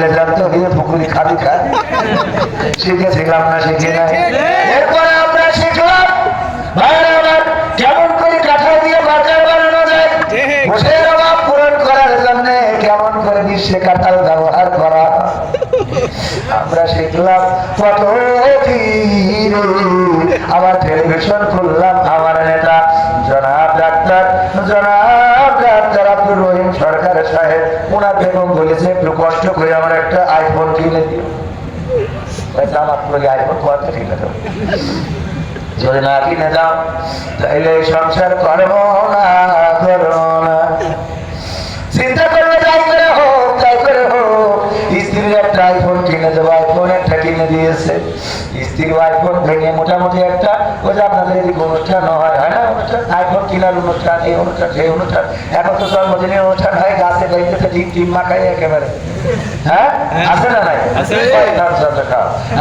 ছেলে জানতো দিয়ে পুকুরি খাবি খা শিখেছিলাম না শিখে নাই। এরপরে আমরা শিখলাম ভাইয়েরা আমার কেমন করে কাঁঠাল দিয়ে বাজার বানানো যায়, বসের অভাব পূরণ করার জন্য কেমন করে বিশ্বে কাঁঠাল ব্যবহার করা। আমরা শিখলাম কত ধীরে। আবার টেলিভিশন খুললাম, আমার নেতা জনাব ডাক্তার আব্দুর রহিম সরকার সাহেব ওনার বেগম বলেছে একটু কষ্ট করে আমার একটা আইফোন কিনে দিও। আইফোন কত কিনে দেবো, যদি না কিনে দাও তাইলে সংসার করবো না চিন্তা করবে তাই করে হোক স্ত্রীর একটা আইফোন কিনে দেবো। আইফোন একটা কিনে দিয়েছে, স্ত্রীর আইফোন ভেঙে মোটামুটি একটা ওই যে আপনাদের এদিকে অনুষ্ঠান হয় না অনুষ্ঠান, আইফোন কেনার অনুষ্ঠান, এই অনুষ্ঠান সেই অনুষ্ঠান, এখন তো জন্মদিনের অনুষ্ঠান হয় গাছে গাইতে টিম মাখাই একেবারে। হ্যাঁ আছে না নাই?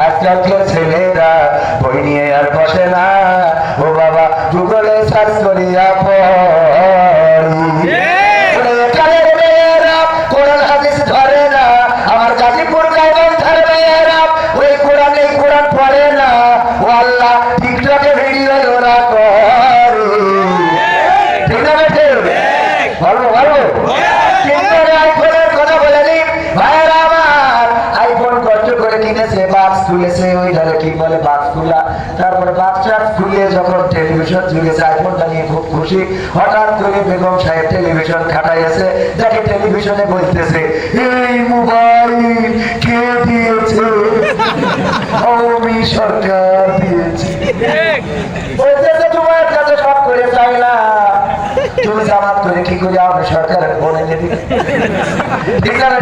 আজকালকার ছেলেরা বই নিয়ে আর বসে না, ও বাবা গুগলে সার্চ করিয়া পড়ি। কোরআন হাদিস ধরে না, আমার গাজীপুর গাইবান্ধার মেয়েরা ওই কোরআন পড়ে না, ও আল্লাহ টিকটকে ভিডিও ওরা করে। ঠিক না বেঠে? বলবো আইফোনের কথা বলে নি ভাইয়েরা আমার। আইফোন কষ্ট করে কিনেছে, বাক্স খুলেছে, ওই ধারে কি বলে বাক্স খুলা, তারপরে বাক্সটা খুলে যখন টেলিভিশন ঝুলেছে আইফোনটা নিয়ে খুব খুশি। হঠাৎ করে বেগম সাহেব টেলিভিশন খাটাইছে, যাকে টেলিভিশনে বলতেছে এই মোবাইল কে দিয়েছে? আওয়ামী সরকার দিয়েছে। বলতেছে তোমার কাছে সব করে চাইলাম, তুমি জামাত করে কি করে আওয়ামী সরকারের ফোন এনে দিলে? ঠিক না?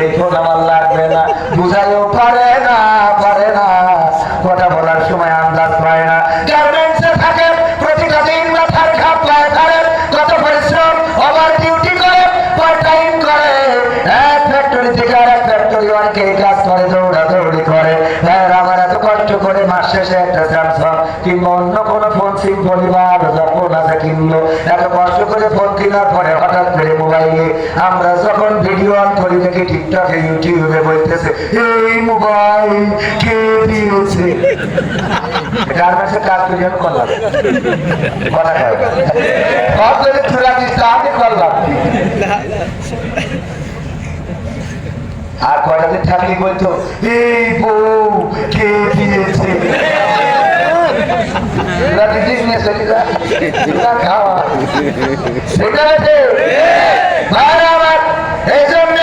এই ফোন আমার লাগবে না, বুঝাইও পারে না কথা বলার সময় আন্দাজ পায় না। গার্মেন্টসে থাকে, প্রতিটা দিন মাথার ঘাম পায় করেন, কত পরিশ্রম, ওভার ডিউটি করে, পার্ট টাইম করে, এক ফ্যাক্টরি থেকে আর এক ফ্যাক্টরি অনেকে কাজ করে, দৌড়াদৌড়ি করে। আমার এত কষ্ট করে মাস শেষে একটা স্যামসাং কিংবা অন্য কোনো ফোন সিম্পলি বা ফোন আছে কিনলো, এত কষ্ট করে ফোন কেনার পরে হঠাৎ করে মোবাইলে আমরা যখন ভিডিও অন করি দেখি টিকটকে ইউটিউবে বলতেছে এই মোবাইল কে দিয়েছে? কার মাসে কাজ করি আমি করলাম করলাম। আর কয়টা দিন থাকলে বলতো এই বউ কে দিয়েছে? এই জন্য